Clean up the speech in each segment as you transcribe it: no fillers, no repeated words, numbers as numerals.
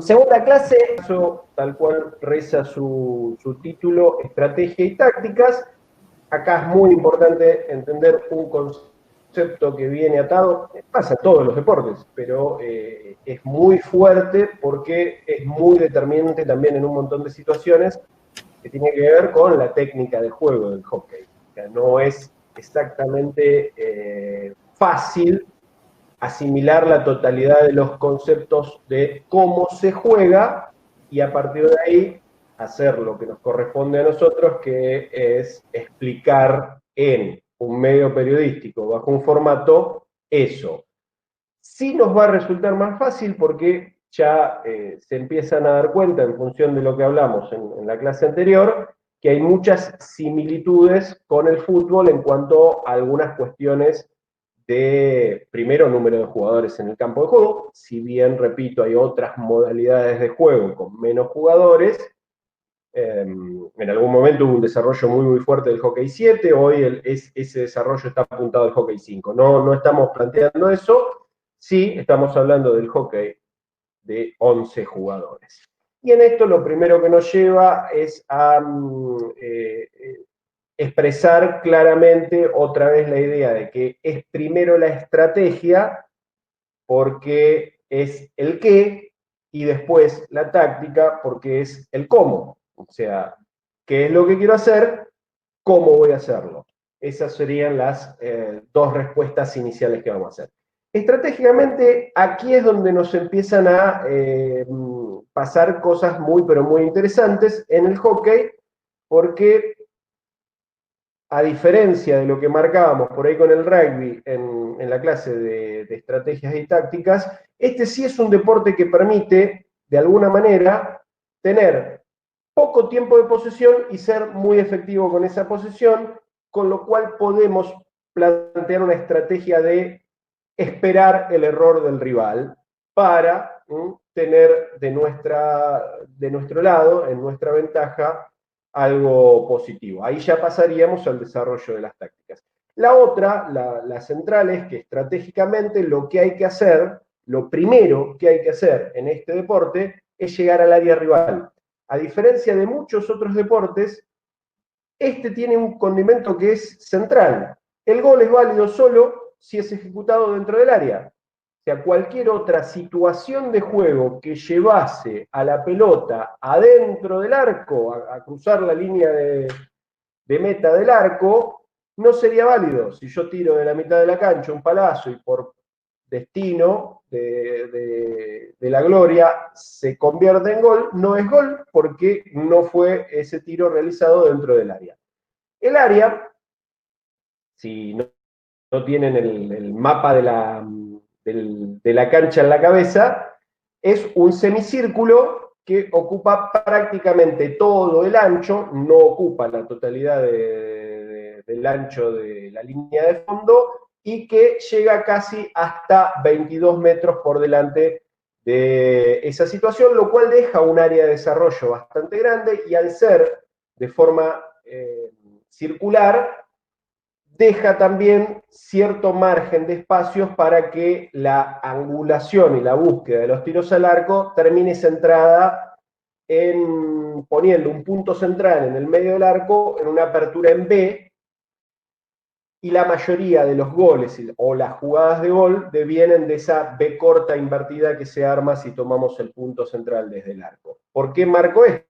Segunda clase, tal cual reza su título, Estrategia y Tácticas. Acá es muy importante entender un concepto que viene atado, pasa en todos los deportes, pero es muy fuerte porque es muy determinante también en un montón de situaciones que tiene que ver con la técnica de juego del hockey. O sea, no es exactamente fácil asimilar la totalidad de los conceptos de cómo se juega y a partir de ahí hacer lo que nos corresponde a nosotros, que es explicar en un medio periodístico, bajo un formato, eso. Sí nos va a resultar más fácil porque ya se empiezan a dar cuenta, en función de lo que hablamos en la clase anterior, que hay muchas similitudes con el fútbol en cuanto a algunas cuestiones de, primero, número de jugadores en el campo de juego. Si bien, repito, hay otras modalidades de juego con menos jugadores, en algún momento hubo un desarrollo muy fuerte del hockey 7, hoy ese desarrollo está apuntado al hockey 5. No estamos planteando eso, sí estamos hablando del hockey de 11 jugadores. Y en esto lo primero que nos lleva es a expresar claramente otra vez la idea de que es primero la estrategia, porque es el qué, y después la táctica, porque es el cómo. O sea, qué es lo que quiero hacer, cómo voy a hacerlo. Esas serían las dos respuestas iniciales que vamos a hacer. Estratégicamente, aquí es donde nos empiezan a pasar cosas muy, pero muy interesantes en el hockey, porque a diferencia de lo que marcábamos por ahí con el rugby en la clase de estrategias y tácticas, este sí es un deporte que permite, de alguna manera, tener poco tiempo de posesión y ser muy efectivo con esa posesión, con lo cual podemos plantear una estrategia de esperar el error del rival para tener de nuestro lado, en nuestra ventaja, algo positivo. Ahí ya pasaríamos al desarrollo de las tácticas. La otra, la central, es que estratégicamente lo que hay que hacer, lo primero que hay que hacer en este deporte es llegar al área rival. A diferencia de muchos otros deportes, este tiene un condimento que es central. El gol es válido solo si es ejecutado dentro del área. O sea, cualquier otra situación de juego que llevase a la pelota adentro del arco, a cruzar la línea de meta del arco, no sería válido. Si yo tiro de la mitad de la cancha un palazo y por destino de la gloria se convierte en gol, no es gol porque no fue ese tiro realizado dentro del área. El área, si no tienen el mapa de la cancha en la cabeza, es un semicírculo que ocupa prácticamente todo el ancho, no ocupa la totalidad del ancho de la línea de fondo, y que llega casi hasta 22 metros por delante de esa situación, lo cual deja un área de desarrollo bastante grande, y al ser de forma circular, deja también cierto margen de espacios para que la angulación y la búsqueda de los tiros al arco termine centrada en poniendo un punto central en el medio del arco, en una apertura en B, y la mayoría de los goles o las jugadas de gol devienen de esa B corta invertida que se arma si tomamos el punto central desde el arco. ¿Por qué marco esto?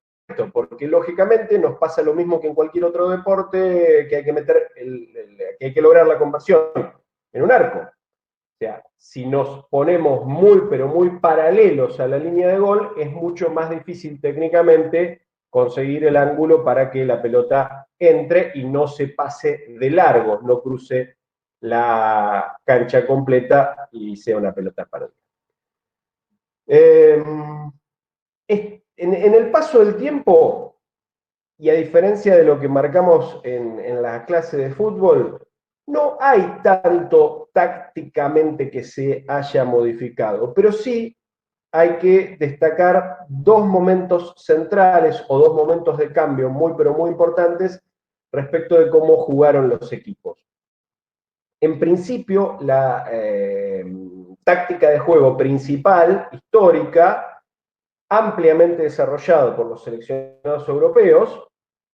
Porque lógicamente nos pasa lo mismo que en cualquier otro deporte, que hay que que hay que lograr la conversión en un arco. O sea, si nos ponemos muy, pero muy paralelos a la línea de gol, es mucho más difícil técnicamente conseguir el ángulo para que la pelota entre y no se pase de largo, no cruce la cancha completa y sea una pelota perdida. En el paso del tiempo, y a diferencia de lo que marcamos en la clase de fútbol, no hay tanto tácticamente que se haya modificado, pero sí hay que destacar dos momentos centrales o dos momentos de cambio muy, pero muy importantes respecto de cómo jugaron los equipos. En principio, la táctica de juego principal, histórica, ampliamente desarrollado por los seleccionados europeos,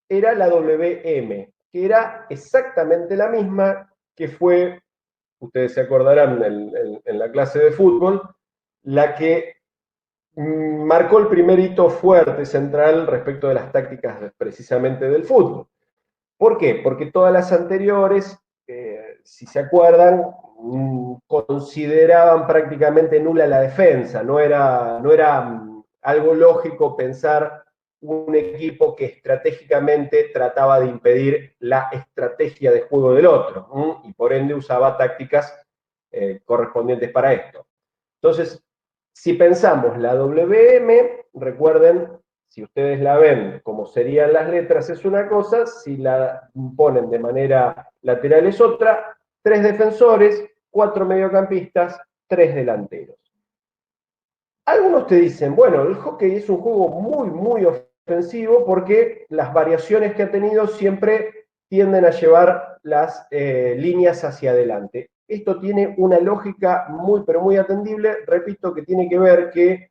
era la WM, que era exactamente la misma que fue, ustedes se acordarán en la clase de fútbol, la que marcó el primer hito fuerte, central, respecto de las tácticas precisamente del fútbol. ¿Por qué? Porque todas las anteriores, si se acuerdan, consideraban prácticamente nula la defensa, no era algo lógico pensar un equipo que estratégicamente trataba de impedir la estrategia de juego del otro, y por ende usaba tácticas correspondientes para esto. Entonces, si pensamos la WM, recuerden, si ustedes la ven como serían las letras es una cosa, si la ponen de manera lateral es otra, 3 defensores, 4 mediocampistas, 3 delanteros. Algunos te dicen, bueno, el hockey es un juego muy, muy ofensivo porque las variaciones que ha tenido siempre tienden a llevar las líneas hacia adelante. Esto tiene una lógica muy, pero muy atendible, repito, que tiene que ver que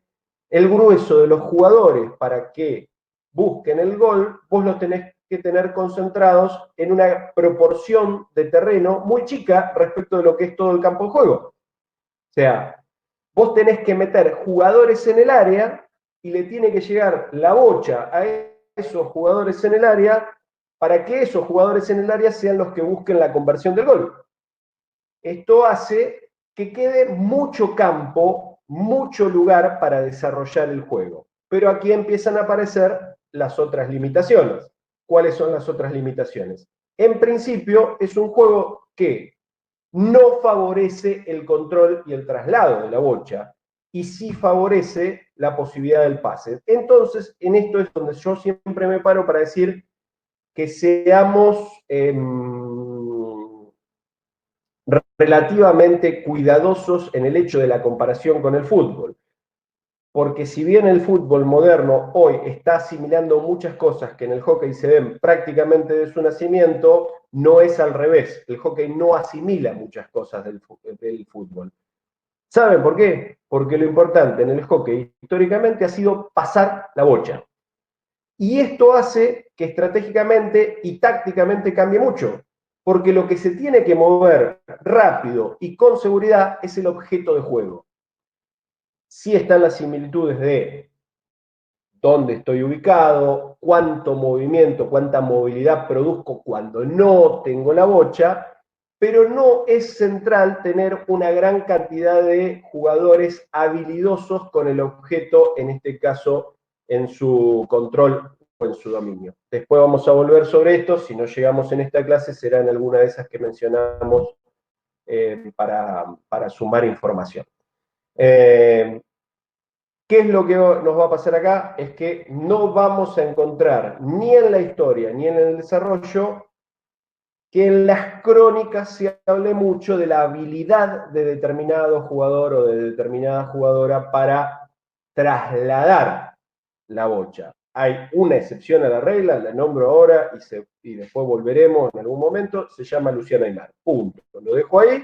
el grueso de los jugadores para que busquen el gol, vos los tenés que tener concentrados en una proporción de terreno muy chica respecto de lo que es todo el campo de juego. O sea, vos tenés que meter jugadores en el área y le tiene que llegar la bocha a esos jugadores en el área para que esos jugadores en el área sean los que busquen la conversión del gol. Esto hace que quede mucho campo, mucho lugar para desarrollar el juego. Pero aquí empiezan a aparecer las otras limitaciones. ¿Cuáles son las otras limitaciones? En principio, es un juego que no favorece el control y el traslado de la bocha, y sí favorece la posibilidad del pase. Entonces, en esto es donde yo siempre me paro para decir que seamos relativamente cuidadosos en el hecho de la comparación con el fútbol. Porque si bien el fútbol moderno hoy está asimilando muchas cosas que en el hockey se ven prácticamente de su nacimiento, no es al revés. El hockey no asimila muchas cosas del fútbol. ¿Saben por qué? Porque lo importante en el hockey históricamente ha sido pasar la bocha. Y esto hace que estratégicamente y tácticamente cambie mucho. Porque lo que se tiene que mover rápido y con seguridad es el objeto de juego. Sí están las similitudes de dónde estoy ubicado, cuánto movimiento, cuánta movilidad produzco cuando no tengo la bocha, pero no es central tener una gran cantidad de jugadores habilidosos con el objeto, en este caso, en su control o en su dominio. Después vamos a volver sobre esto, si no llegamos en esta clase será en alguna de esas que mencionamos para sumar información. ¿Qué es lo que nos va a pasar acá? Es que no vamos a encontrar ni en la historia ni en el desarrollo que en las crónicas se hable mucho de la habilidad de determinado jugador o de determinada jugadora para trasladar la bocha. Hay una excepción a la regla, la nombro ahora y después volveremos en algún momento, se llama Luciana Aymar. Punto. Lo dejo ahí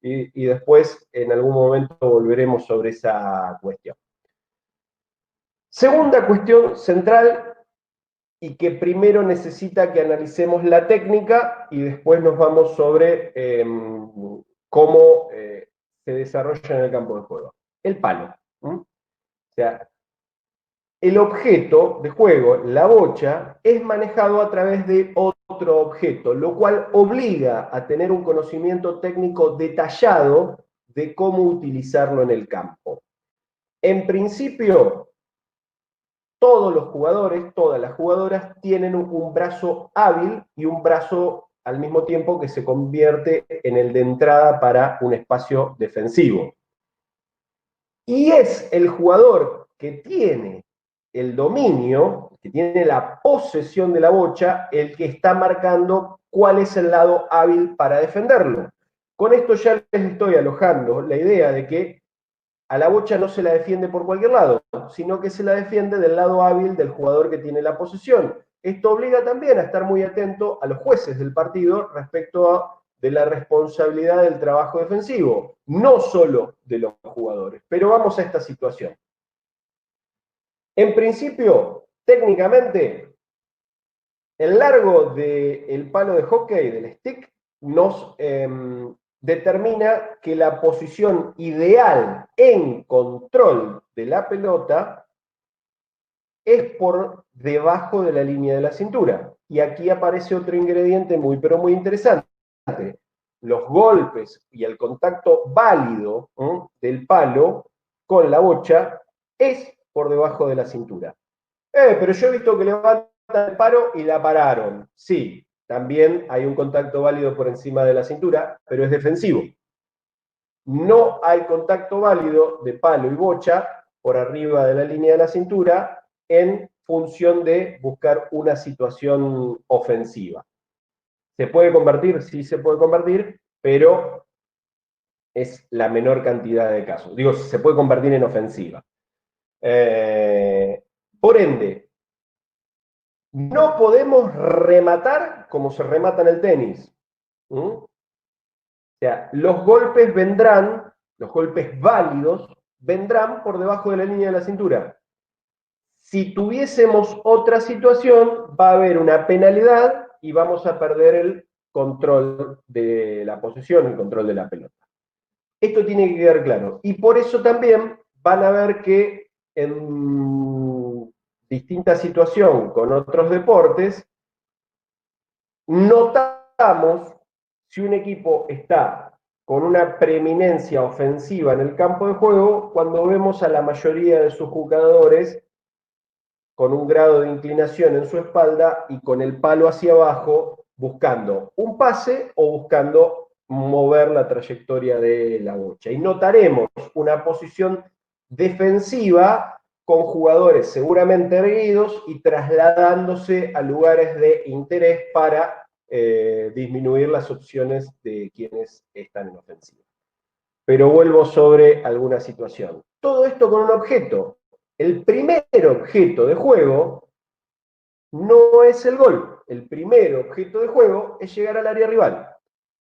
y después en algún momento volveremos sobre esa cuestión. Segunda cuestión central y que primero necesita que analicemos la técnica y después nos vamos sobre cómo se desarrolla en el campo de juego. El palo. O sea, el objeto de juego, la bocha, es manejado a través de otro objeto, lo cual obliga a tener un conocimiento técnico detallado de cómo utilizarlo en el campo. En principio, todos los jugadores, todas las jugadoras tienen un brazo hábil y un brazo al mismo tiempo que se convierte en el de entrada para un espacio defensivo. Y es el jugador que tiene el dominio, que tiene la posesión de la bocha, el que está marcando cuál es el lado hábil para defenderlo. Con esto ya les estoy alojando la idea de que a la bocha no se la defiende por cualquier lado, sino que se la defiende del lado hábil del jugador que tiene la posesión. Esto obliga también a estar muy atento a los jueces del partido respecto de la responsabilidad del trabajo defensivo, no solo de los jugadores. Pero vamos a esta situación. En principio, técnicamente, el largo del palo de hockey, del stick, nos determina que la posición ideal en control de la pelota es por debajo de la línea de la cintura. Y aquí aparece otro ingrediente muy, pero muy interesante. Los golpes y el contacto válido del palo con la bocha es por debajo de la cintura. Pero yo he visto que levantan el paro y la pararon. Sí, también hay un contacto válido por encima de la cintura, pero es defensivo. No hay contacto válido de palo y bocha por arriba de la línea de la cintura en función de buscar una situación ofensiva. ¿Se puede convertir? Sí se puede convertir, pero es la menor cantidad de casos. Digo, se puede convertir en ofensiva. Por ende, no podemos rematar como se remata en el tenis. O sea, los golpes vendrán, los golpes válidos, vendrán por debajo de la línea de la cintura. Si tuviésemos otra situación, va a haber una penalidad y vamos a perder el control de la posesión, el control de la pelota. Esto tiene que quedar claro. Y por eso también van a ver que en distinta situación con otros deportes, notamos si un equipo está con una preeminencia ofensiva en el campo de juego cuando vemos a la mayoría de sus jugadores con un grado de inclinación en su espalda y con el palo hacia abajo buscando un pase o buscando mover la trayectoria de la bocha. Y notaremos una posición defensiva con jugadores seguramente erguidos y trasladándose a lugares de interés para disminuir las opciones de quienes están en ofensiva. Pero vuelvo sobre alguna situación. Todo esto con un objeto. El primer objeto de juego no es el gol. El primer objeto de juego es llegar al área rival.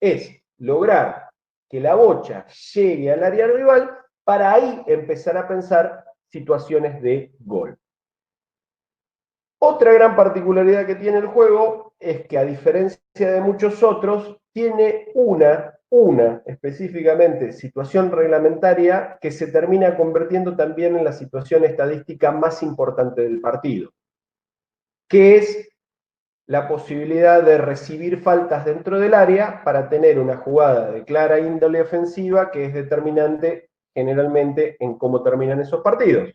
Es lograr que la bocha llegue al área rival para ahí empezar a pensar situaciones de gol. Otra gran particularidad que tiene el juego es que, a diferencia de muchos otros, tiene una específicamente situación reglamentaria que se termina convirtiendo también en la situación estadística más importante del partido, que es la posibilidad de recibir faltas dentro del área para tener una jugada de clara índole ofensiva que es determinante generalmente en cómo terminan esos partidos,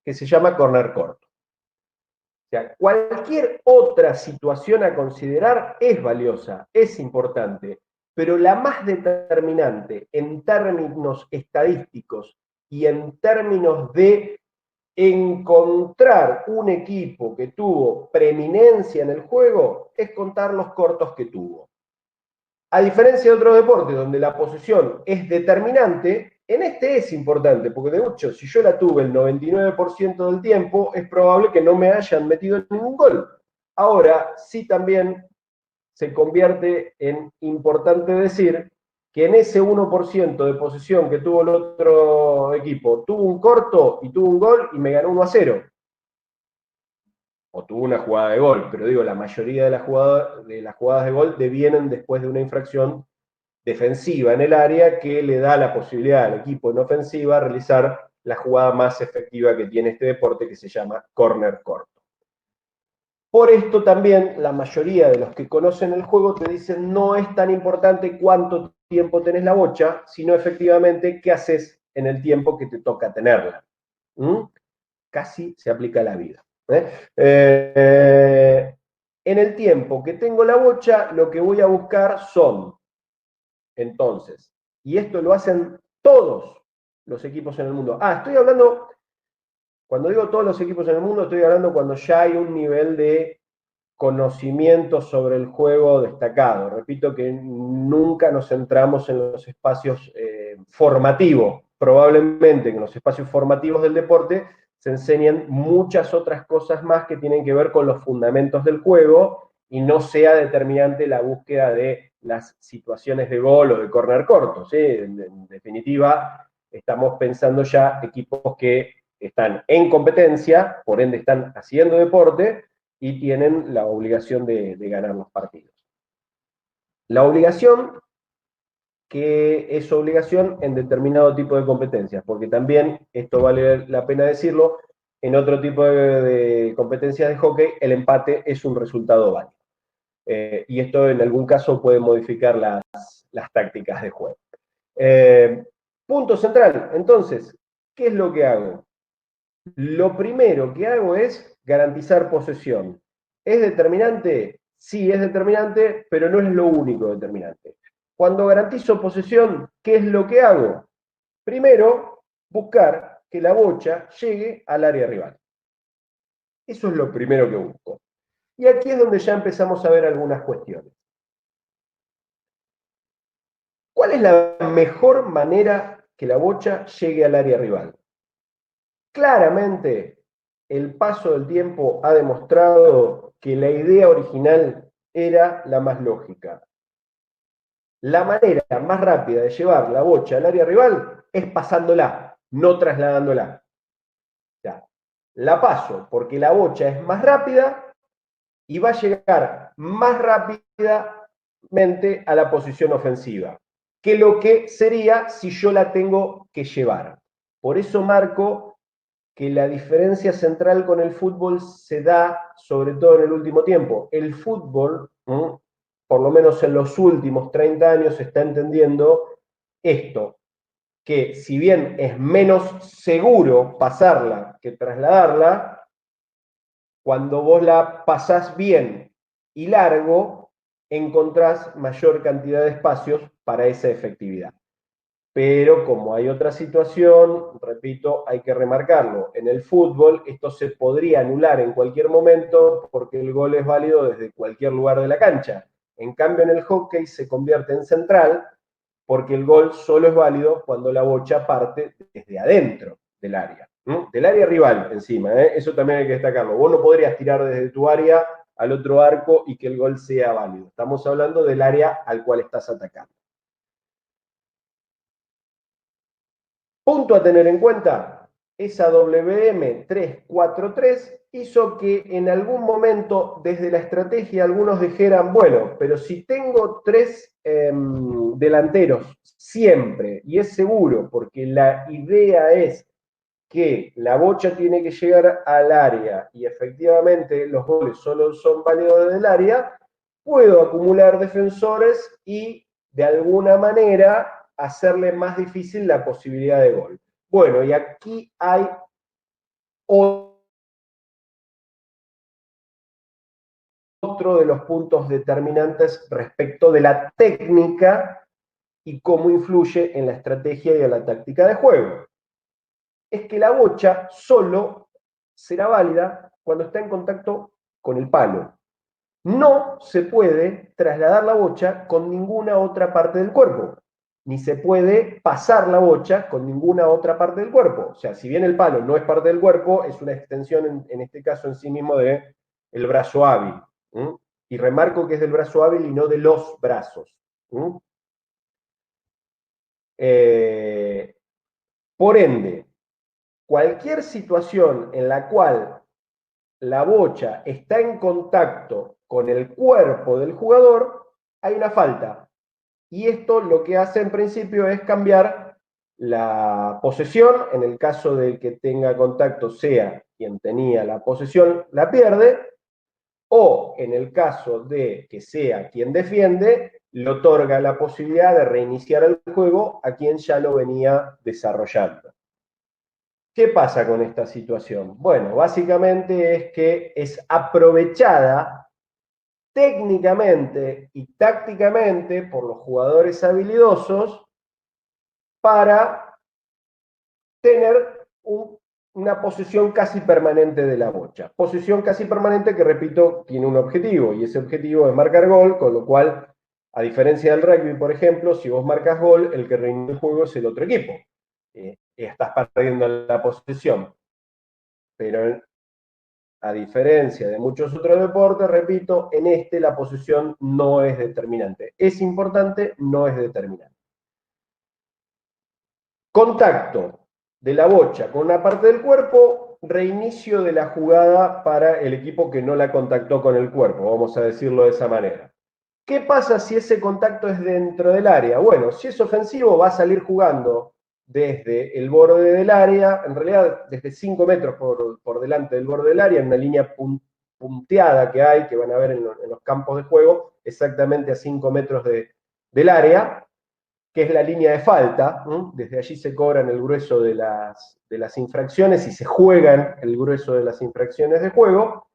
que se llama corner corto. O sea, cualquier otra situación a considerar es valiosa, es importante, pero la más determinante en términos estadísticos y en términos de encontrar un equipo que tuvo preeminencia en el juego es contar los cortos que tuvo. A diferencia de otros deportes donde la posesión es determinante, en este es importante, porque de hecho, si yo la tuve el 99% del tiempo, es probable que no me hayan metido ningún gol. Ahora, sí también se convierte en importante decir que en ese 1% de posesión que tuvo el otro equipo, tuvo un corto y tuvo un gol y me ganó 1-0. O tuvo una jugada de gol, pero digo, la mayoría de las jugadas de gol devienen después de una infracción defensiva en el área que le da la posibilidad al equipo en ofensiva realizar la jugada más efectiva que tiene este deporte, que se llama corner corto. Por esto también la mayoría de los que conocen el juego te dicen no es tan importante cuánto tiempo tenés la bocha, sino efectivamente qué haces en el tiempo que te toca tenerla. Casi se aplica a la vida. En el tiempo que tengo la bocha, lo que voy a buscar son, entonces, y esto lo hacen todos los equipos en el mundo. Estoy hablando, cuando digo todos los equipos en el mundo, estoy hablando cuando ya hay un nivel de conocimiento sobre el juego destacado. Repito que nunca nos centramos en los espacios formativos. Probablemente en los espacios formativos del deporte se enseñan muchas otras cosas más que tienen que ver con los fundamentos del juego y no sea determinante la búsqueda de las situaciones de gol o de córner corto. ¿Sí? En definitiva, estamos pensando ya equipos que están en competencia, por ende están haciendo deporte y tienen la obligación de ganar los partidos. La obligación, que es obligación en determinado tipo de competencias, porque también, esto vale la pena decirlo, en otro tipo de competencias de hockey, el empate es un resultado válido. Y esto en algún caso puede modificar las tácticas de juego. Punto central, entonces, ¿qué es lo que hago? Lo primero que hago es garantizar posesión. ¿Es determinante? Sí, es determinante, pero no es lo único determinante. Cuando garantizo posesión, ¿qué es lo que hago? Primero, buscar que la bocha llegue al área rival. Eso es lo primero que busco. Y aquí es donde ya empezamos a ver algunas cuestiones. ¿Cuál es la mejor manera que la bocha llegue al área rival? Claramente, el paso del tiempo ha demostrado que la idea original era la más lógica. La manera más rápida de llevar la bocha al área rival es pasándola, no trasladándola. Ya. La paso porque la bocha es más rápida y va a llegar más rápidamente a la posición ofensiva que lo que sería si yo la tengo que llevar. Por eso marco que la diferencia central con el fútbol se da sobre todo en el último tiempo. El fútbol, por lo menos en los últimos 30 años, se está entendiendo esto, que si bien es menos seguro pasarla que trasladarla, cuando vos la pasás bien y largo, encontrás mayor cantidad de espacios para esa efectividad. Pero como hay otra situación, repito, hay que remarcarlo. En el fútbol esto se podría anular en cualquier momento porque el gol es válido desde cualquier lugar de la cancha. En cambio, en el hockey se convierte en central porque el gol solo es válido cuando la bocha parte desde adentro del área. Del área rival encima, eso también hay que destacarlo. Vos no podrías tirar desde tu área al otro arco y que el gol sea válido. Estamos hablando del área al cual estás atacando. Punto a tener en cuenta, esa WM343 hizo que en algún momento desde la estrategia algunos dijeran, bueno, pero si tengo tres delanteros siempre, y es seguro, porque la idea es que la bocha tiene que llegar al área y efectivamente los goles solo son válidos desde el área, puedo acumular defensores y de alguna manera hacerle más difícil la posibilidad de gol. Bueno, y aquí hay otro de los puntos determinantes respecto de la técnica y cómo influye en la estrategia y en la táctica de juego. Es que la bocha solo será válida cuando está en contacto con el palo. No se puede trasladar la bocha con ninguna otra parte del cuerpo, ni se puede pasar la bocha con ninguna otra parte del cuerpo. O sea, si bien el palo no es parte del cuerpo, es una extensión, en este caso en sí mismo, del brazo hábil. Y remarco que es del brazo hábil y no de los brazos. Por ende, cualquier situación en la cual la bocha está en contacto con el cuerpo del jugador, hay una falta. Y esto lo que hace en principio es cambiar la posesión. En el caso de que tenga contacto sea quien tenía la posesión, la pierde. O en el caso de que sea quien defiende, le otorga la posibilidad de reiniciar el juego a quien ya lo venía desarrollando. ¿Qué pasa con esta situación? Bueno, básicamente es que es aprovechada técnicamente y tácticamente por los jugadores habilidosos para tener una posesión casi permanente de la bocha. Posesión casi permanente que, repito, tiene un objetivo, y ese objetivo es marcar gol, con lo cual, a diferencia del rugby, por ejemplo, si vos marcas gol, el que reinicia el juego es el otro equipo. Estás perdiendo la posesión. Pero a diferencia de muchos otros deportes, repito, en este la posesión no es determinante. Es importante, no es determinante. Contacto. de la bocha con una parte del cuerpo, reinicio de la jugada para el equipo que no la contactó con el cuerpo, vamos a decirlo de esa manera. ¿Qué pasa si ese contacto es dentro del área? Bueno, si es ofensivo va a salir jugando desde el borde del área, en realidad desde 5 metros por delante del borde del área, en una línea punteada que hay, que van a ver en los campos de juego, exactamente a 5 metros del área, que es la línea de falta. Desde allí se cobran el grueso de las infracciones y se juegan el grueso de las infracciones de juego.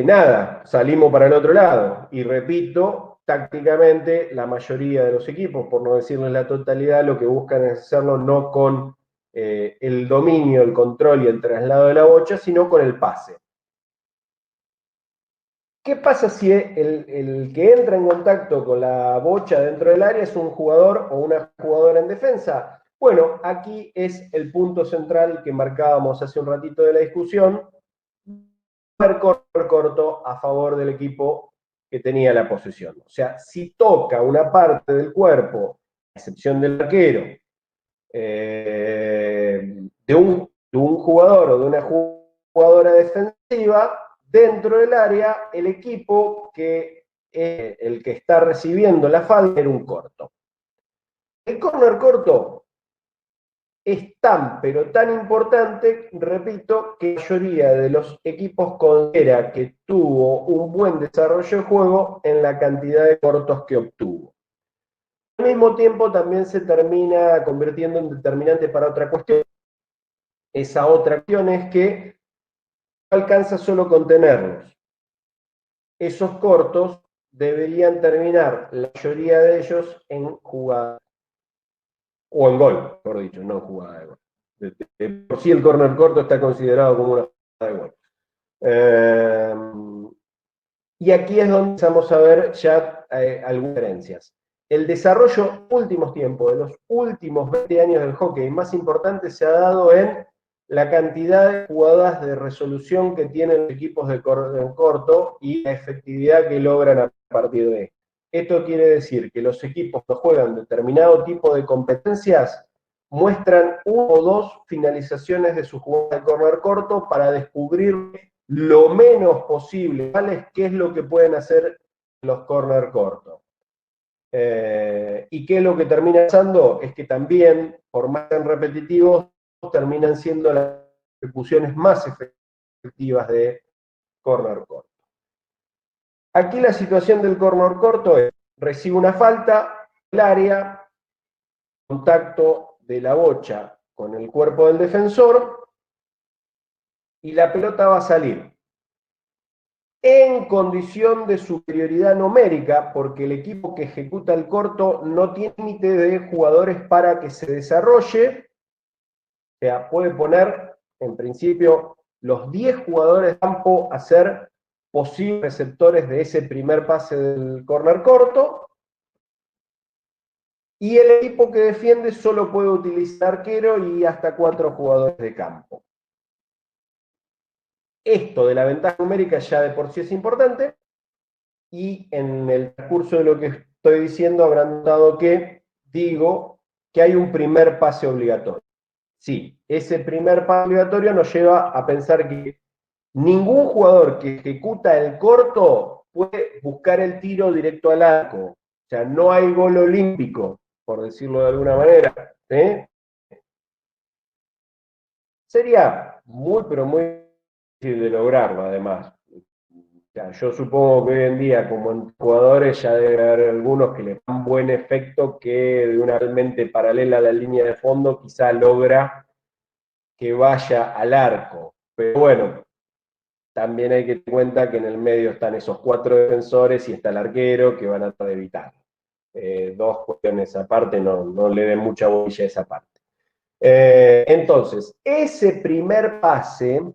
Nada, salimos para el otro lado. Y repito, tácticamente la mayoría de los equipos, por no decirles la totalidad, lo que buscan es hacerlo no con el dominio, el control y el traslado de la bocha, sino con el pase. ¿Qué pasa si el que entra en contacto con la bocha dentro del área es un jugador o una jugadora en defensa? Bueno, aquí es el punto central que marcábamos hace un ratito de la discusión. Corto a favor del equipo que tenía la posesión. O sea, si toca una parte del cuerpo, a excepción del arquero, de un jugador o de una jugadora defensiva, dentro del área, el equipo que el que está recibiendo la falta era un corto. El córner corto es tan, pero tan importante, repito, que la mayoría de los equipos considera que tuvo un buen desarrollo de juego en la cantidad de cortos que obtuvo. Al mismo tiempo también se termina convirtiendo en determinante para otra cuestión. Esa otra cuestión es que no alcanza solo con tenerlos. Esos cortos deberían terminar, la mayoría de ellos, en jugada. O en gol, por dicho, no en jugada de gol. Por sí el córner corto está considerado como una jugada de gol. Y aquí es donde empezamos a ver ya algunas diferencias. El desarrollo últimos tiempos, de los últimos 20 años del hockey, más importante se ha dado en la cantidad de jugadas de resolución que tienen los equipos de corto y la efectividad que logran a partir de esto. Esto quiere decir que los equipos que juegan determinado tipo de competencias muestran 1 o 2 finalizaciones de su jugada de corner corto para descubrir lo menos posible, ¿vale? ¿Qué es lo que pueden hacer los corner cortos? ¿Y qué es lo que termina pasando? Es que también, por más que repetitivos, terminan siendo las ejecuciones más efectivas de corner corto. Aquí la situación del corner corto es, recibe una falta, el área, contacto de la bocha con el cuerpo del defensor, y la pelota va a salir en condición de superioridad numérica, porque el equipo que ejecuta el corto no tiene límite de jugadores para que se desarrolle. O sea, puede poner, en principio, los 10 jugadores de campo a ser posibles receptores de ese primer pase del corner corto, y el equipo que defiende solo puede utilizar arquero y hasta 4 jugadores de campo. Esto de la ventaja numérica ya de por sí es importante, y en el curso de lo que estoy diciendo habrán notado que digo que hay un primer pase obligatorio. Sí, ese primer pase obligatorio nos lleva a pensar que ningún jugador que ejecuta el corto puede buscar el tiro directo al arco. O sea, no hay gol olímpico, por decirlo de alguna manera. Sería muy, pero muy difícil de lograrlo, además. Yo supongo que hoy en día, como en jugadores, ya debe haber algunos que le dan buen efecto que de una realmente paralela a la línea de fondo quizá logra que vaya al arco. Pero bueno, también hay que tener en cuenta que en el medio están esos 4 defensores y está el arquero que van a tratar de evitar. 2 cuestiones aparte, no le den mucha bolilla a esa parte. Entonces, ese primer pase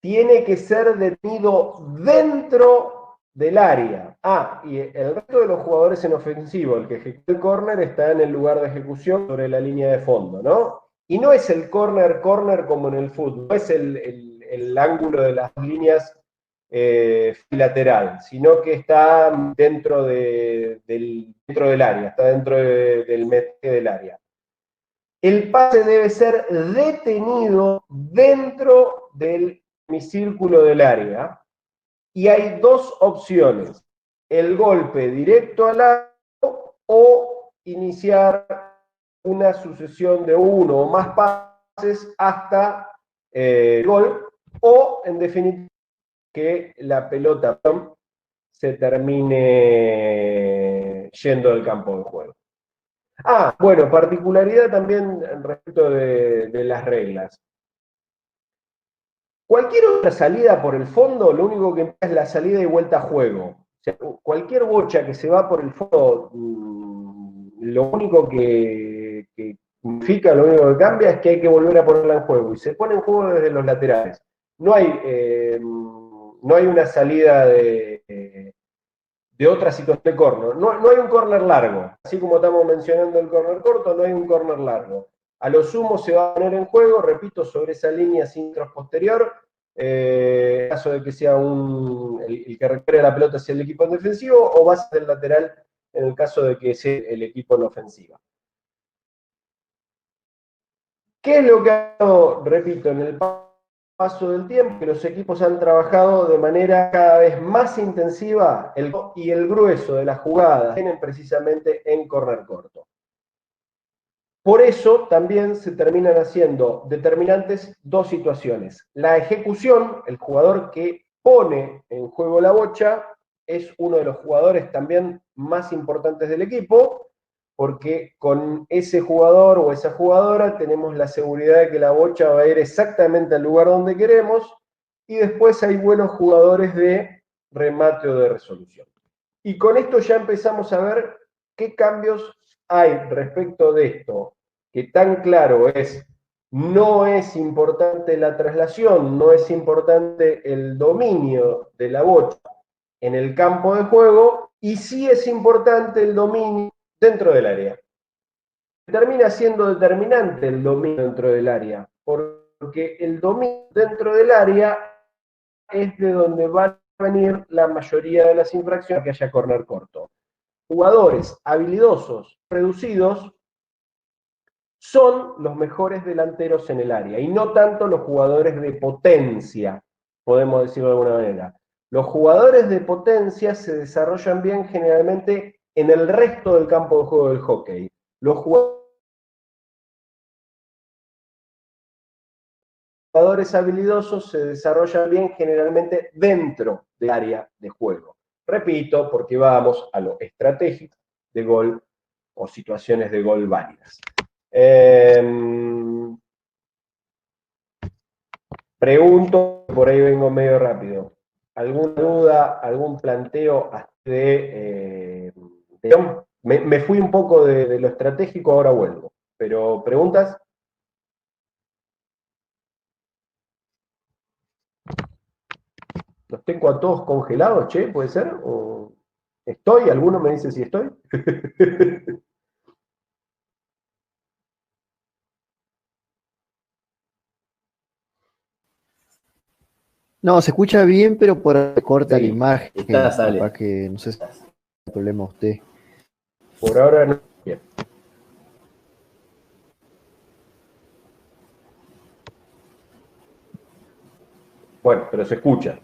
tiene que ser detenido dentro del área. Y el resto de los jugadores en ofensivo, el que ejecuta el córner, está en el lugar de ejecución sobre la línea de fondo, ¿no? Y no es el córner como en el fútbol, no es el ángulo de las líneas lateral, sino que está dentro del área, está dentro del metraje del área. El pase debe ser detenido dentro del semicírculo del área y hay dos opciones: el golpe directo al arco o iniciar una sucesión de uno o más pases hasta el gol, o en definitiva que la pelota se termine yendo del campo de juego. Ah, bueno, particularidad también respecto de las reglas. Cualquier otra salida por el fondo, lo único que empieza es la salida y vuelta a juego. O sea, cualquier bocha que se va por el fondo, lo único que significa, lo único que cambia es que hay que volver a ponerla en juego. Y se pone en juego desde los laterales. No hay una salida de otra situación de corner. No hay un corner largo. Así como estamos mencionando el corner corto, no hay un corner largo. A lo sumo se va a poner en juego, repito, sobre esa línea sin posterior, en caso de que sea el que recupere la pelota sea el equipo en defensivo, o base del lateral en el caso de que sea el equipo en ofensiva. ¿Qué es lo que ha dado, repito, en el paso del tiempo? Que los equipos han trabajado de manera cada vez más intensiva y el grueso de las jugadas tienen precisamente en corner corto. Por eso también se terminan haciendo determinantes dos situaciones. La ejecución, el jugador que pone en juego la bocha, es uno de los jugadores también más importantes del equipo, porque con ese jugador o esa jugadora tenemos la seguridad de que la bocha va a ir exactamente al lugar donde queremos, y después hay buenos jugadores de remate o de resolución. Y con esto ya empezamos a ver qué cambios hay respecto de esto, que tan claro es: no es importante la traslación, no es importante el dominio de la bocha en el campo de juego, y sí es importante el dominio dentro del área. Termina siendo determinante el dominio dentro del área, porque el dominio dentro del área es de donde van a venir la mayoría de las infracciones que haya corner corto. Jugadores habilidosos, reducidos, son los mejores delanteros en el área, y no tanto los jugadores de potencia, podemos decirlo de alguna manera. Los jugadores de potencia se desarrollan bien generalmente en el resto del campo de juego del hockey. Los jugadores habilidosos se desarrollan bien generalmente dentro del área de juego. Repito, porque vamos a lo estratégico de gol o situaciones de gol válidas. Pregunto, por ahí vengo medio rápido. ¿Alguna duda, algún planteo me fui un poco de lo estratégico, ahora vuelvo. Pero, ¿preguntas? ¿Los tengo a todos congelados, che? ¿Puede ser? ¿O estoy? ¿Alguno me dice si estoy? No, se escucha bien, pero por ahí corta Sí, la imagen. sale. Capaz que no sé si hay problema usted. Por ahora no. Bien. Bueno, pero se escucha.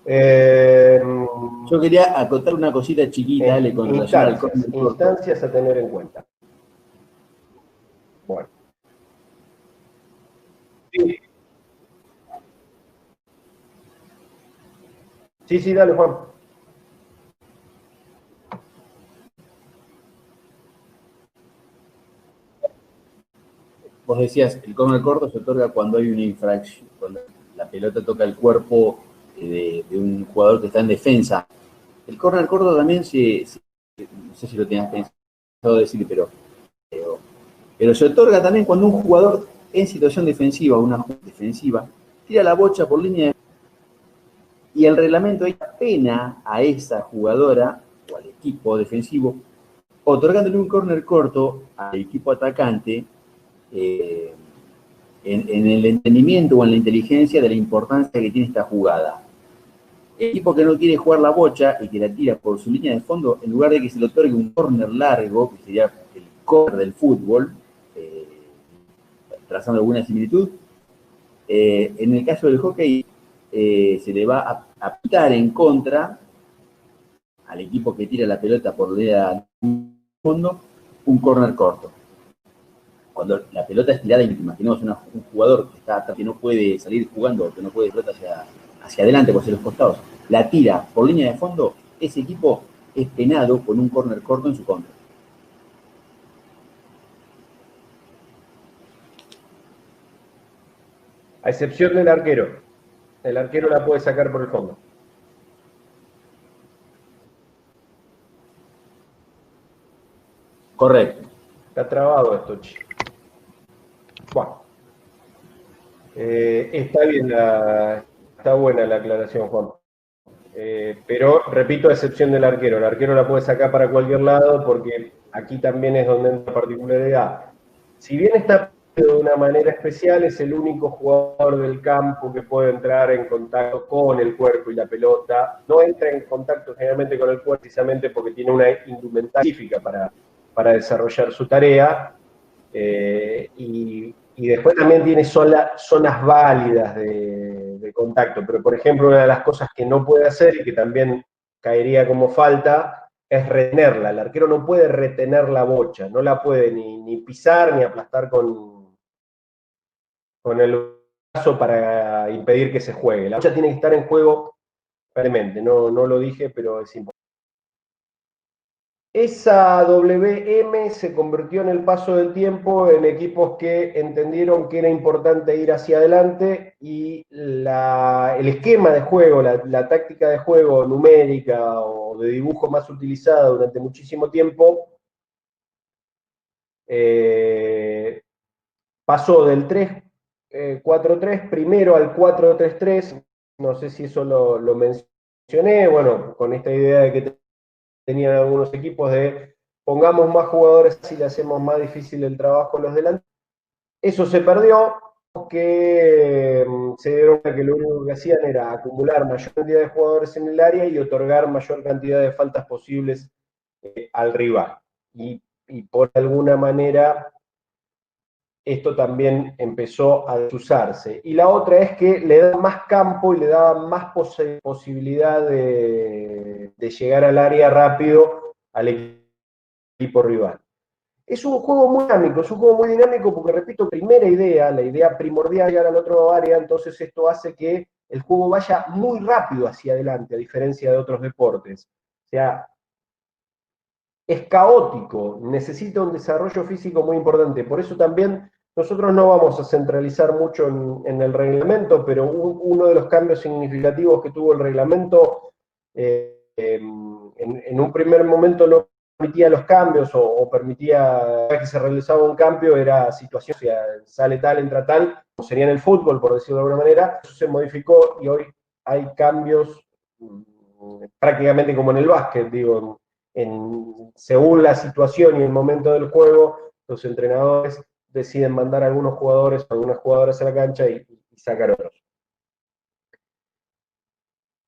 Yo quería acotar una cosita chiquita, Ale, con relación al corner corto. Instancias a tener en cuenta. Bueno. Sí, dale, Juan. Vos decías, el corner corto se otorga cuando hay una infracción, cuando la pelota toca el cuerpo de un jugador que está en defensa. El corner corto también no sé si lo tenías pensado decir, pero se otorga también cuando un jugador en situación defensiva, una defensiva, tira la bocha por línea de... y el reglamento ahí pena a esa jugadora o al equipo defensivo, otorgándole un corner corto al equipo atacante, en el entendimiento o en la inteligencia de la importancia que tiene esta jugada. El equipo que no quiere jugar la bocha y que la tira por su línea de fondo, en lugar de que se le otorgue un córner largo, que sería el córner del fútbol, trazando alguna similitud, en el caso del hockey se le va a pitar en contra al equipo que tira la pelota por línea de fondo un córner corto. Cuando la pelota es tirada, imaginemos un jugador que no puede salir jugando, que no puede pelota hacia adelante o hacia los costados, la tira por línea de fondo, ese equipo es penado con un córner corto en su contra. A excepción del arquero. El arquero la puede sacar por el fondo. Correcto. Está trabado esto, chico. Bueno. Está bien, está buena la aclaración, Juan. Pero, repito, a excepción del arquero. El arquero la puede sacar para cualquier lado porque aquí también es donde entra particularidad. Si bien está de una manera especial, es el único jugador del campo que puede entrar en contacto con el cuerpo y la pelota. No entra en contacto generalmente con el cuerpo precisamente porque tiene una indumentaria específica para desarrollar su tarea. Y después también tiene zonas válidas de contacto, pero por ejemplo una de las cosas que no puede hacer y que también caería como falta es retenerla. El arquero no puede retener la bocha, no la puede ni pisar ni aplastar con el brazo para impedir que se juegue. La bocha tiene que estar en juego permanentemente, no lo dije, pero es importante. Esa WM se convirtió en el paso del tiempo en equipos que entendieron que era importante ir hacia adelante y el esquema de juego, la táctica de juego numérica o de dibujo más utilizada durante muchísimo tiempo pasó del 3-4-3 primero al 4-3-3, no sé si eso lo mencioné, bueno, con esta idea de que tenían algunos equipos de pongamos más jugadores y le hacemos más difícil el trabajo a los delanteros. Eso se perdió porque se dieron cuenta que lo único que hacían era acumular mayor cantidad de jugadores en el área y otorgar mayor cantidad de faltas posibles al rival. Y por alguna manera esto también empezó a desusarse. Y la otra es que le da más campo y le da más posibilidad de llegar al área rápido al equipo rival. Es un juego muy dinámico, es un juego muy dinámico porque, repito, primera idea, la idea primordial llegar al otro área, entonces esto hace que el juego vaya muy rápido hacia adelante, a diferencia de otros deportes. O sea, es caótico, necesita un desarrollo físico muy importante. Por eso también nosotros no vamos a centralizar mucho en el reglamento, pero uno de los cambios significativos que tuvo el reglamento, en un primer momento no permitía los cambios o permitía que se realizaba un cambio, era situación, o sea, sale tal, entra tal, como sería en el fútbol, por decirlo de alguna manera. Eso se modificó y hoy hay cambios prácticamente como en el básquet, digo, según la situación y el momento del juego, los entrenadores deciden mandar a algunos jugadores o algunas jugadoras a la cancha y sacar otros.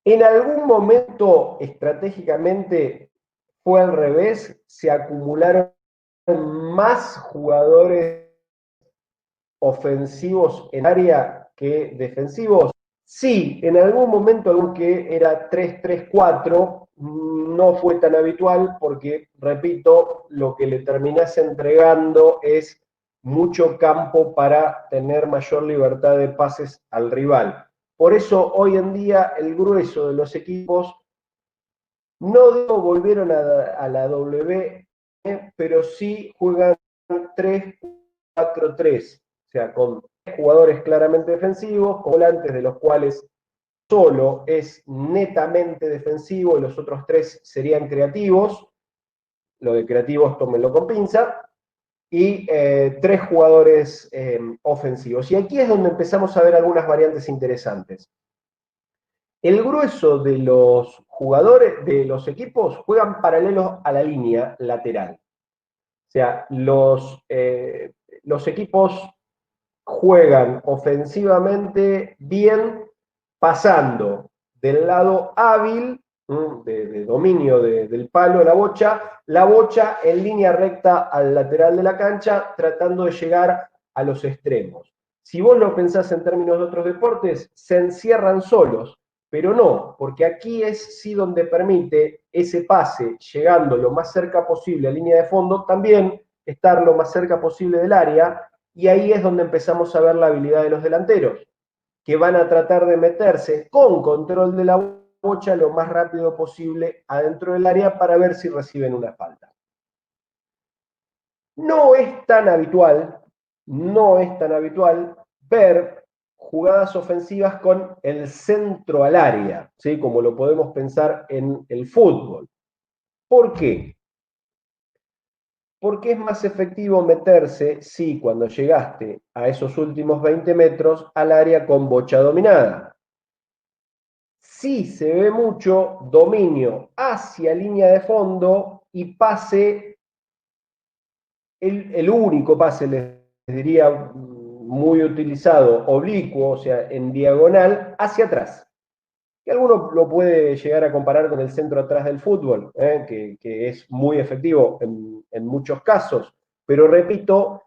En algún momento, estratégicamente, fue al revés, se acumularon más jugadores ofensivos en área que defensivos. Sí, en algún momento, aunque era 3-3-4, no fue tan habitual porque, repito, lo que le terminás entregando es mucho campo para tener mayor libertad de pases al rival. Por eso, hoy en día, el grueso de los equipos no volvieron a la W, pero sí juegan 3-4-3, o sea, con jugadores claramente defensivos, con volantes de los cuales solo es netamente defensivo y los otros tres serían creativos. Lo de creativos tómenlo con pinza. Y tres jugadores ofensivos. Y aquí es donde empezamos a ver algunas variantes interesantes. El grueso de los jugadores, de los equipos, juegan paralelos a la línea lateral. O sea, los equipos juegan ofensivamente bien pasando del lado hábil, de dominio del palo, la bocha en línea recta al lateral de la cancha, tratando de llegar a los extremos. Si vos lo pensás en términos de otros deportes, se encierran solos, pero no, porque aquí es sí donde permite ese pase, llegando lo más cerca posible a línea de fondo, también estar lo más cerca posible del área, y ahí es donde empezamos a ver la habilidad de los delanteros, que van a tratar de meterse con control de la bocha lo más rápido posible adentro del área para ver si reciben una falta. No es tan habitual ver jugadas ofensivas con el centro al área, ¿sí? Como lo podemos pensar en el fútbol. ¿Por qué? Porque es más efectivo meterse, sí, cuando llegaste a esos últimos 20 metros al área con bocha dominada. Sí se ve mucho dominio hacia línea de fondo y pase, el único pase, les diría, muy utilizado, oblicuo, o sea, en diagonal, hacia atrás. Que alguno lo puede llegar a comparar con el centro atrás del fútbol, que es muy efectivo en muchos casos, pero repito,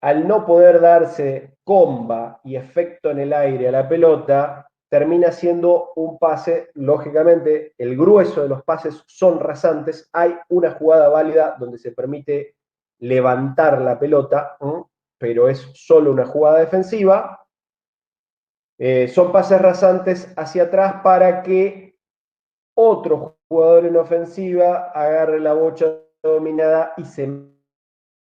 al no poder darse comba y efecto en el aire a la pelota, termina siendo un pase, lógicamente, el grueso de los pases son rasantes, hay una jugada válida donde se permite levantar la pelota, pero es solo una jugada defensiva. Son pases rasantes hacia atrás para que otro jugador en ofensiva agarre la bocha dominada y se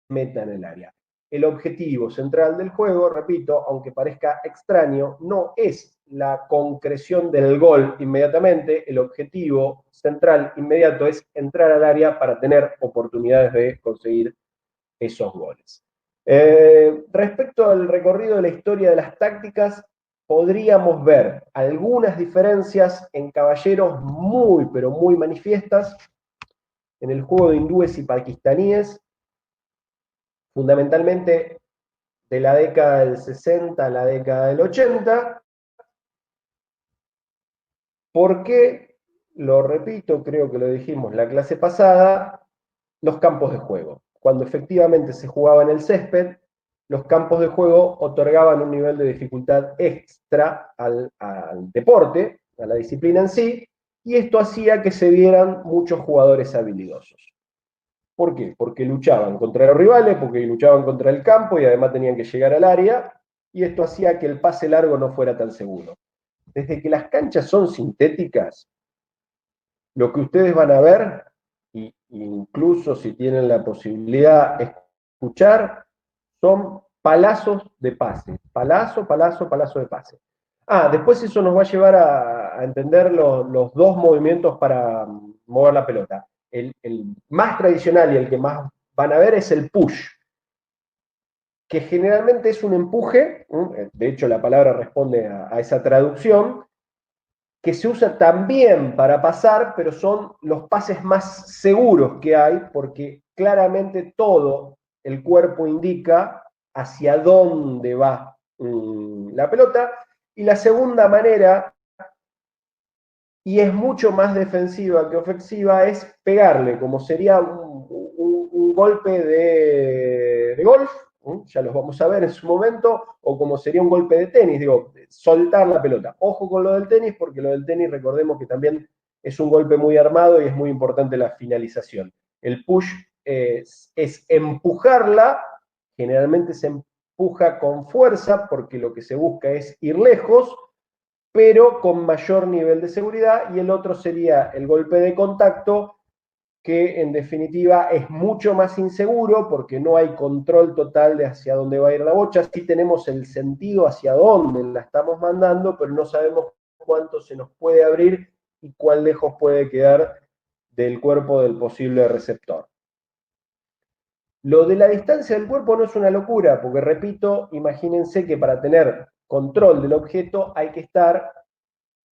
meta en el área. El objetivo central del juego, repito, aunque parezca extraño, no es la concreción del gol inmediatamente. El objetivo central inmediato es entrar al área para tener oportunidades de conseguir esos goles. Respecto al recorrido de la historia de las tácticas, podríamos ver algunas diferencias en caballeros muy, pero muy manifiestas en el juego de hindúes y pakistaníes, fundamentalmente de la década del 60 a la década del 80, porque, lo repito, creo que lo dijimos la clase pasada, los campos de juego. Cuando efectivamente se jugaba en el césped, los campos de juego otorgaban un nivel de dificultad extra al deporte, a la disciplina en sí, y esto hacía que se vieran muchos jugadores habilidosos. ¿Por qué? Porque luchaban contra los rivales, porque luchaban contra el campo y además tenían que llegar al área, y esto hacía que el pase largo no fuera tan seguro. Desde que las canchas son sintéticas, lo que ustedes van a ver, y incluso si tienen la posibilidad de escuchar, son palazos de pase. Palazo, palazo, palazo de pase. Después eso nos va a llevar a entender los dos movimientos para mover la pelota. El más tradicional y el que más van a ver es el push, que generalmente es un empuje, de hecho la palabra responde a esa traducción, que se usa también para pasar, pero son los pases más seguros que hay, porque claramente todo el cuerpo indica hacia dónde va la pelota. Y la segunda manera, y es mucho más defensiva que ofensiva, es pegarle, como sería un golpe de golf, ya los vamos a ver en su momento, o como sería un golpe de tenis, digo, soltar la pelota. Ojo con lo del tenis, porque lo del tenis, recordemos que también es un golpe muy armado y es muy importante la finalización. El push es empujarla, generalmente se empuja con fuerza, porque lo que se busca es ir lejos, pero con mayor nivel de seguridad, y el otro sería el golpe de contacto, que en definitiva es mucho más inseguro porque no hay control total de hacia dónde va a ir la bocha. Sí tenemos el sentido hacia dónde la estamos mandando, pero no sabemos cuánto se nos puede abrir y cuán lejos puede quedar del cuerpo del posible receptor. Lo de la distancia del cuerpo no es una locura, porque repito, imagínense que para tener control del objeto hay que estar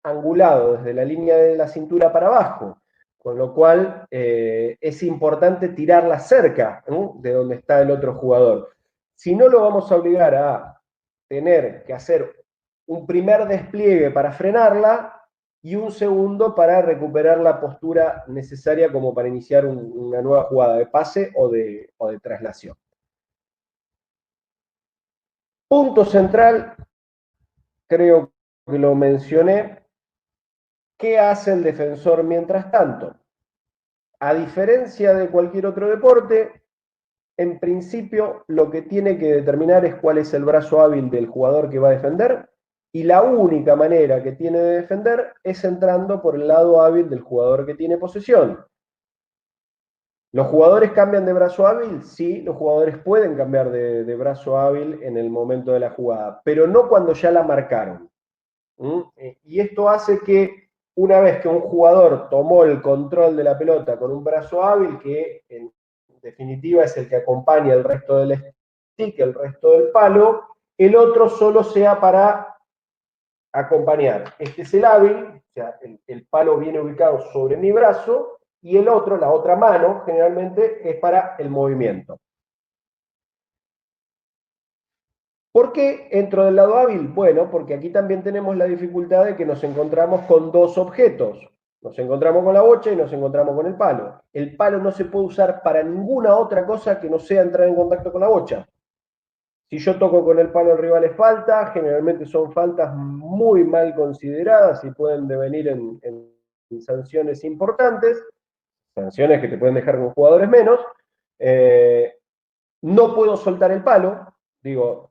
angulado desde la línea de la cintura para abajo, con lo cual es importante tirarla cerca, ¿no?, de donde está el otro jugador. Si no, lo vamos a obligar a tener que hacer un primer despliegue para frenarla, y un segundo para recuperar la postura necesaria como para iniciar una nueva jugada de pase o de traslación. Punto central, creo que lo mencioné. ¿Qué hace el defensor mientras tanto? A diferencia de cualquier otro deporte, en principio lo que tiene que determinar es cuál es el brazo hábil del jugador que va a defender, y la única manera que tiene de defender es entrando por el lado hábil del jugador que tiene posesión. ¿Los jugadores cambian de brazo hábil? Sí, los jugadores pueden cambiar de brazo hábil en el momento de la jugada, pero no cuando ya la marcaron. Y esto hace que una vez que un jugador tomó el control de la pelota con un brazo hábil, que en definitiva es el que acompaña el resto del stick, el resto del palo, el otro solo sea para acompañar. Este es el hábil, o sea, el palo viene ubicado sobre mi brazo, y el otro, la otra mano, generalmente es para el movimiento. ¿Por qué entro del lado hábil? Bueno, porque aquí también tenemos la dificultad de que nos encontramos con dos objetos. Nos encontramos con la bocha y nos encontramos con el palo. El palo no se puede usar para ninguna otra cosa que no sea entrar en contacto con la bocha. Si yo toco con el palo al rival es falta, generalmente son faltas muy mal consideradas y pueden devenir en sanciones importantes, sanciones que te pueden dejar con jugadores menos. No puedo soltar el palo, digo,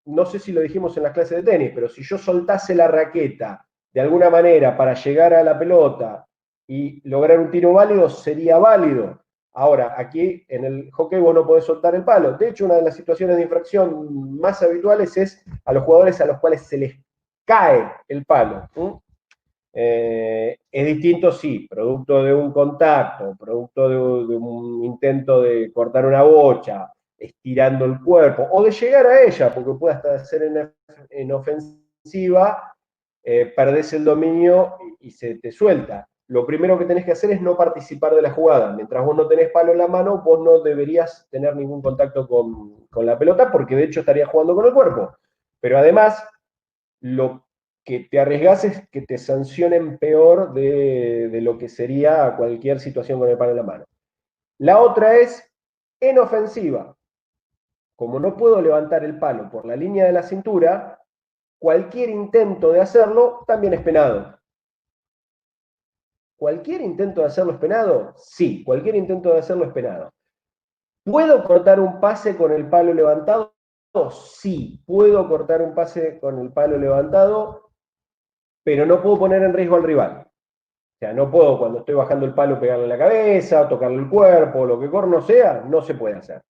no sé si lo dijimos en las clases de tenis, pero si yo soltase la raqueta de alguna manera para llegar a la pelota y lograr un tiro válido, sería válido. Ahora, aquí en el hockey vos no podés soltar el palo. De hecho, una de las situaciones de infracción más habituales es a los jugadores a los cuales se les cae el palo. Es distinto, sí, producto de un contacto, producto de un intento de cortar una bocha, estirando el cuerpo, o de llegar a ella, porque puede hasta ser en ofensiva, perdés el dominio y se te suelta. Lo primero que tenés que hacer es no participar de la jugada. Mientras vos no tenés palo en la mano, vos no deberías tener ningún contacto con la pelota, porque de hecho estarías jugando con el cuerpo. Pero además, lo que te arriesgas es que te sancionen peor de lo que sería cualquier situación con el palo en la mano. La otra es en ofensiva. Como no puedo levantar el palo por la línea de la cintura, cualquier intento de hacerlo también es penado. ¿Cualquier intento de hacerlo es penado? Sí, cualquier intento de hacerlo es penado. ¿Puedo cortar un pase con el palo levantado? Sí, puedo cortar un pase con el palo levantado, pero no puedo poner en riesgo al rival. O sea, no puedo cuando estoy bajando el palo pegarle la cabeza, tocarle el cuerpo, lo que corno sea, no se puede hacer.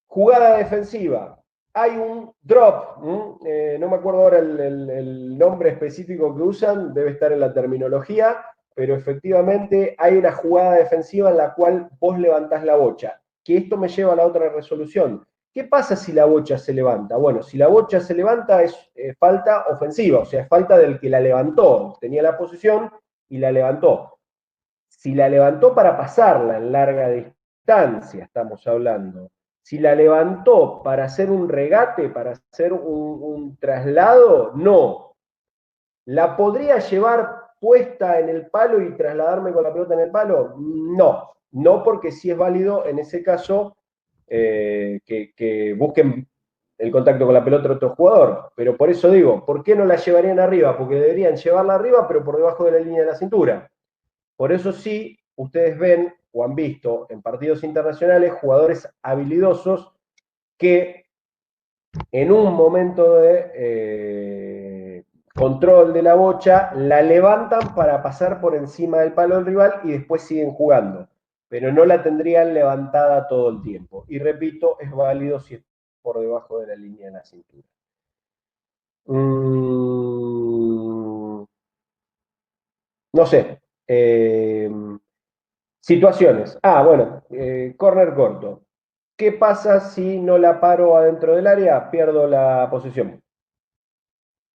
Jugada defensiva. Hay un drop, no me acuerdo ahora el nombre específico que usan, debe estar en la terminología, pero efectivamente hay una jugada defensiva en la cual vos levantás la bocha. Que esto me lleva a la otra resolución. ¿Qué pasa si la bocha se levanta? Bueno, si la bocha se levanta es falta ofensiva, o sea, es falta del que la levantó. Tenía la posición y la levantó. Si la levantó para pasarla en larga distancia, estamos hablando. Si la levantó para hacer un regate, para hacer un traslado, no. ¿La podría llevar puesta en el palo y trasladarme con la pelota en el palo? No. No, porque sí es válido en ese caso que busquen el contacto con la pelota de otro jugador. Pero por eso digo, ¿por qué no la llevarían arriba? Porque deberían llevarla arriba, pero por debajo de la línea de la cintura. Por eso sí, ustedes ven o han visto en partidos internacionales jugadores habilidosos que en un momento de control de la bocha la levantan para pasar por encima del palo del rival y después siguen jugando. Pero no la tendrían levantada todo el tiempo. Y repito, es válido si es por debajo de la línea de la cintura. No sé. Situaciones. Bueno, corner corto. ¿Qué pasa si no la paro adentro del área? Pierdo la posesión.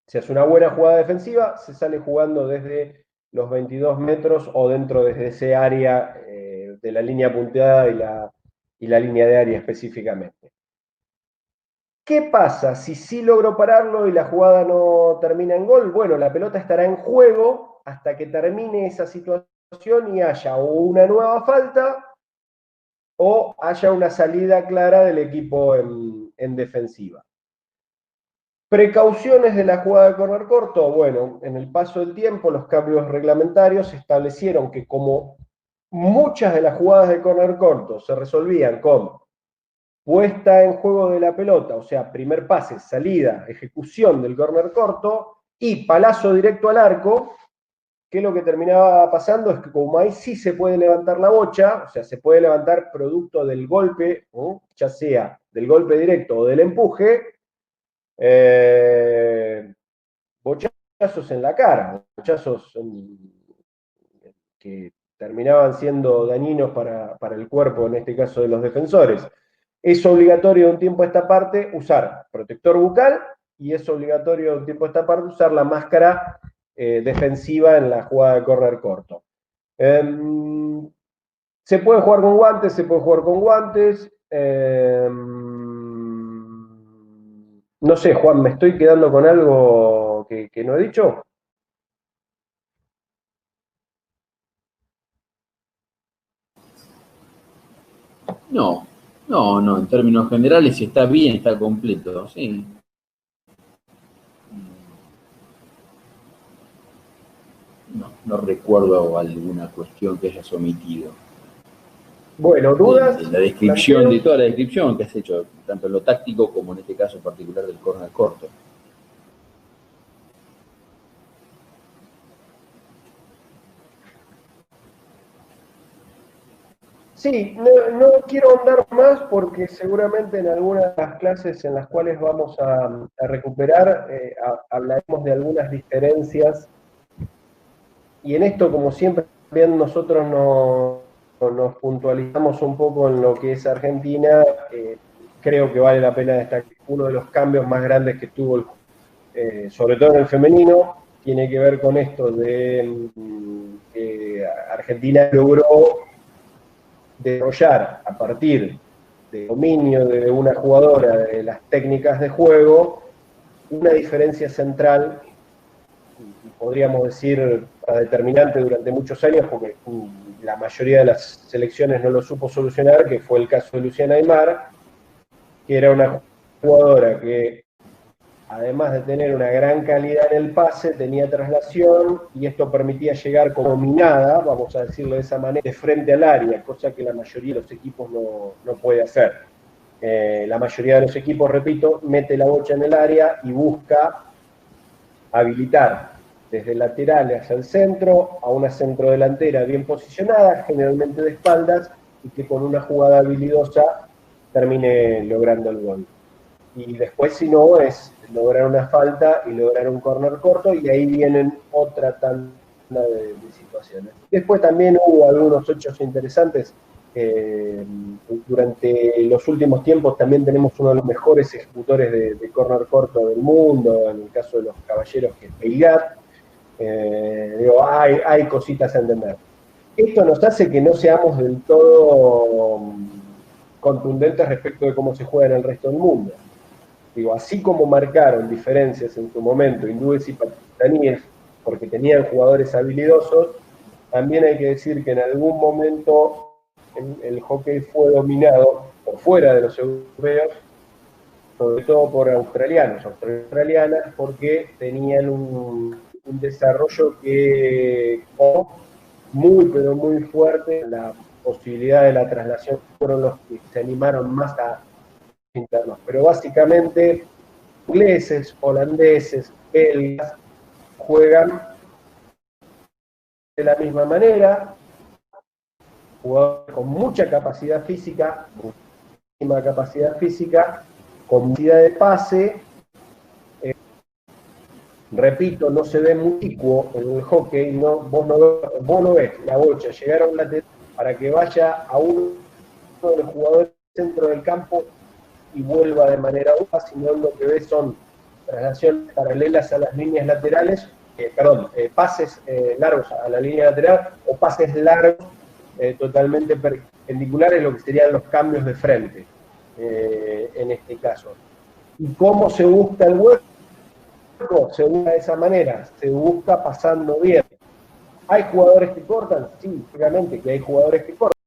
Si es una buena jugada defensiva, se sale jugando desde los 22 metros o dentro de ese área de la línea punteada y la línea de área específicamente. ¿Qué pasa si sí logro pararlo y la jugada no termina en gol? Bueno, la pelota estará en juego hasta que termine esa situación y haya o una nueva falta o haya una salida clara del equipo en defensiva. Precauciones de la jugada de córner corto. Bueno, en el paso del tiempo los cambios reglamentarios establecieron que como muchas de las jugadas de córner corto se resolvían con puesta en juego de la pelota, o sea, primer pase, salida, ejecución del córner corto y palazo directo al arco, que lo que terminaba pasando es que como ahí sí se puede levantar la bocha, o sea, se puede levantar producto del golpe, ya sea del golpe directo o del empuje, bochazos en la cara, bochazos que terminaban siendo dañinos para el cuerpo, en este caso de los defensores. Es obligatorio de un tiempo a esta parte usar protector bucal y es obligatorio de un tiempo a esta parte usar la máscara defensiva en la jugada de córner corto. Se puede jugar con guantes, se puede jugar con guantes. No sé, Juan, ¿me estoy quedando con algo que no he dicho? No, no, en términos generales está bien, está completo, sí. No recuerdo alguna cuestión que hayas omitido. Bueno, ¿dudas? De la descripción, de toda la descripción que has hecho, tanto en lo táctico como en este caso particular del córner corto. Sí, no quiero ahondar más porque seguramente en algunas de las clases en las cuales vamos a recuperar hablaremos de algunas diferencias y en esto, como siempre, también nosotros nos puntualizamos un poco en lo que es Argentina. Creo que vale la pena destacar uno de los cambios más grandes que tuvo, sobre todo en el femenino, tiene que ver con esto de que Argentina logró desarrollar a partir del dominio de una jugadora de las técnicas de juego una diferencia central, y podríamos decir determinante durante muchos años, porque la mayoría de las selecciones no lo supo solucionar, que fue el caso de Luciana Aymar, que era una jugadora que además de tener una gran calidad en el pase, tenía traslación y esto permitía llegar como minada, vamos a decirlo de esa manera, de frente al área, cosa que la mayoría de los equipos no puede hacer. La mayoría de los equipos, repito, mete la bocha en el área y busca habilitar desde el lateral hacia el centro a una centrodelantera bien posicionada, generalmente de espaldas, y que con una jugada habilidosa termine logrando el gol. Y después, si no, es lograr una falta y lograr un córner corto, y ahí vienen otra tanda de situaciones. Después también hubo algunos hechos interesantes. Durante los últimos tiempos también tenemos uno de los mejores ejecutores de córner corto del mundo, en el caso de los caballeros, que es Peigat. Hay cositas a entender. Esto nos hace que no seamos del todo contundentes respecto de cómo se juega en el resto del mundo. Así como marcaron diferencias en su momento hindúes y pakistaníes porque tenían jugadores habilidosos, también hay que decir que en algún momento el hockey fue dominado por fuera de los europeos, sobre todo por australianas, porque tenían un desarrollo que muy, pero muy fuerte. La posibilidad de la traslación fueron los que se animaron más a internos, pero básicamente ingleses, holandeses, belgas juegan de la misma manera, jugadores con mucha capacidad física, muchísima capacidad física, con capacidad de pase. Repito, no se ve muy equo en el hockey, vos no ves la bocha llegar a un lateral para que vaya a uno de los jugadores del centro del campo y vuelva de manera única, sino lo que ves son traslaciones paralelas a las líneas laterales, pases largos a la línea lateral o pases largos totalmente perpendiculares, lo que serían los cambios de frente en este caso. ¿Y cómo se busca el hueco? Se busca de esa manera, se busca pasando bien. ¿Hay jugadores que cortan? Sí, obviamente que hay jugadores que cortan.